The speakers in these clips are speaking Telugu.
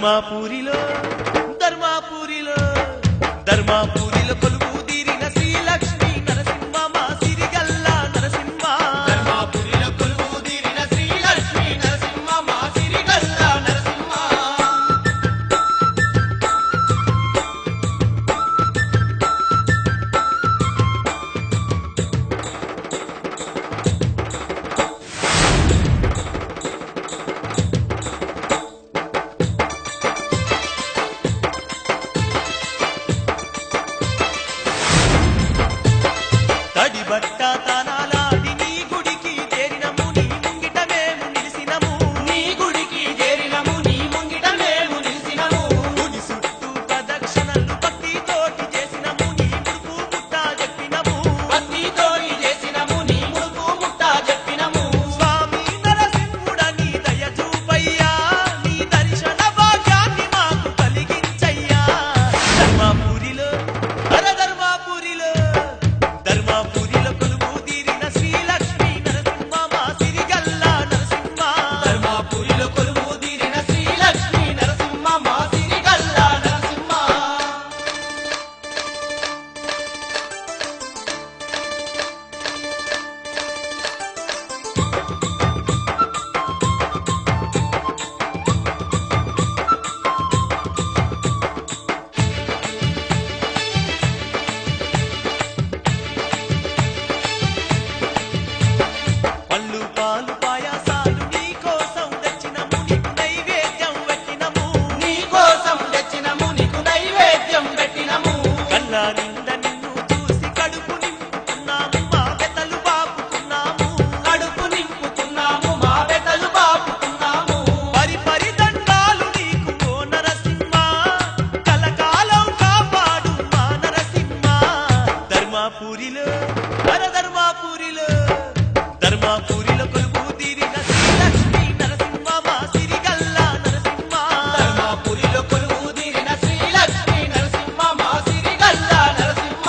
ధర్మాపురిలో ధర్మాపురిలో కొలువు తీరిన శ్రీలక్ష్మీ నరసింహ మా సిరిగల్ల నరసింహ. ధర్మాపురిలో కొలువు తీరిన శ్రీలక్ష్మీ నరసింహ మా సిరిగల్ల నరసింహ. తడి బట్ట తానాలాడి నీ గుడికి చేరినము నీ ముంగిట మేము నిలిసినము. నీ గుడికి చేరినము నీ ముంగిట మేము నిలిసినము. గుడి చుట్టూ ప్రదక్షిణలు భక్తితోటి చేసినము నీ ముడుపు ముట్ట చెప్పినము. భక్తితోని చేసినము నీ ముడుపు ముట్ట చెప్పినము. స్వామి నరసింహుడని దయ చూపయ్యా నీ దర్శన భాగ్యాన్ని మాకు కలిగించయ్యా. ధర్మాపురిలో ధర్మాపురిలో కొలువు తీరిన శ్రీలక్ష్మీ నరసింహ మా సిరిగల్ల నరసింహ. ధర్మాపురిలో కొలువు తీరిన శ్రీలక్ష్మీ నరసింహ మా సిరిగల్ల నరసింహ. పళ్ళు పాలు పాయాసాలు నీ కోసం తెచ్చినము నీకు నైవేద్యం పెట్టినము. నీ కోసం తెచ్చినము నీకు నైవేద్యం పెట్టినము. కళ్ళ నిండా నిన్ను చూసి కడుపు నింపుకున్నాము మా బెతలు బాపుకున్నాము. కడుపు నింపుకున్నాము మా బెతలు బాపుకున్నాము. పరి దండాలు నీకు ఓ నరసింహ కలకాలం కాపాడు మా నరసింహ. ధర్మాపురిలో ధర్మాపురిలో కొలువు తీరిన శ్రీలక్ష్మీ నరసింహ మా సిరిగల్ల నరసింహ. ధర్మాపురిలో కొలువు తీరిన శ్రీలక్ష్మీ నరసింహ మా సిరిగల్ల నరసింహ.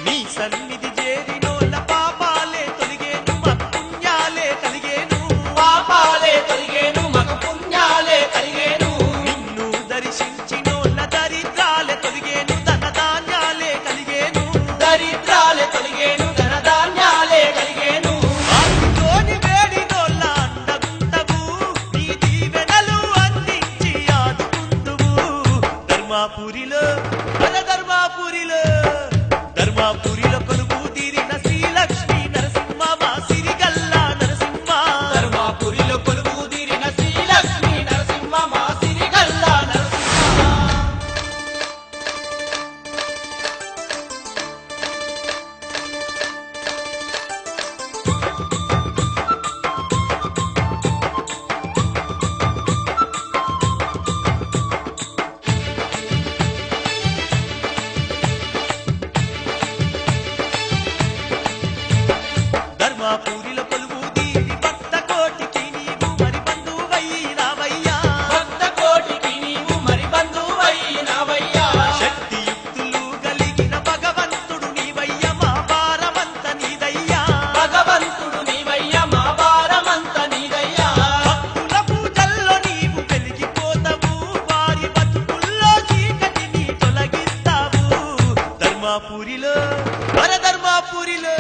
నీ సన్నిధి చేరినోళ్ళ పాపాలే తొలిగేను మా పుణ్యాలే కలిగేను. పాపాలే తొలిగేను మగ పుణ్యాలే కలిగేను. నిన్ను దర్శించినోళ్ళ దరిద్రాలే తొలిగేను ధనధాన్యాలే కలిగేను. దరిద్రాలే తొలిగేను ధనధాన్యాలే కలిగేను. ఆశతోని వేడినోళ్ళ అండగుంటవు నీ దీవెనలు అందించి ఆదుకుందువు. ధర్మాపురిలో ధర్మాపురిలో కొలువు తీరిన శ్రీలక్ష్మీ నరసింహ మా సిరిగల్ల నరసింహ. ధర్మాపురిలో కొలువు తీరిన శ్రీలక్ష్మీ నరసింహ మా సిరిగల్ల నరసింహ. ధర్మాపురిలో కొలువు తీరి భక్త కోటికి నీవు మరి బంధువైనావయ్యా. భక్త కోటికి నీవు మరి బంధువైనావయ్యా. శక్తియుక్తులు కలిగిన భగవంతుడు నీవయ్య మా భారమంత నీదయ్యా. భగవంతుడు నీవయ్యా మా భారమంత నీదయ్యా. భక్తుల పూజల్లో నీవు వెలిగిపోతావు వారి బతుకుల్లో చీకటిని తొలగిస్తావు. ధర్మాపురిలో ధర్మాపురిలో